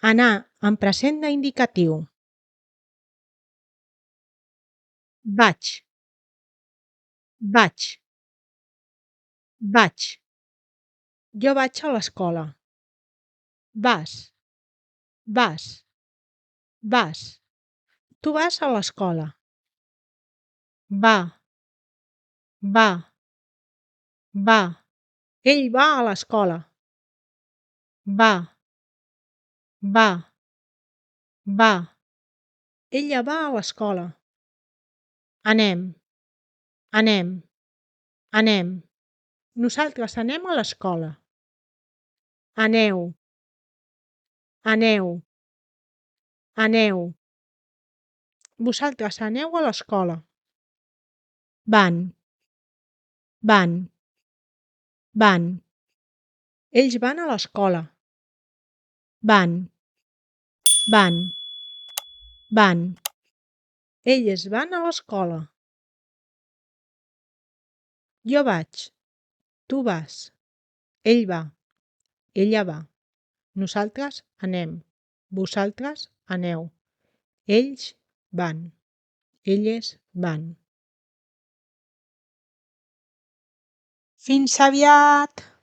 Anar en present d'indicatiu. Vaig, vaig, vaig. Jo vaig a l'escola. Vas, vas, vas. Tu vas a l'escola. Va, va, va. Ell va a l'escola. Va, va, va. Ella va a l'escola. Anem, anem, anem. Nosaltres anem a l'escola. Aneu, aneu, aneu. Vosaltres aneu a l'escola. Van, van, van. Ells van a l'escola. Van, van, van. Elles van a l'escola. Jo vaig, tu vas, ell va, ella va. Nosaltres anem, vosaltres aneu. Ells van, elles van. Fins aviat!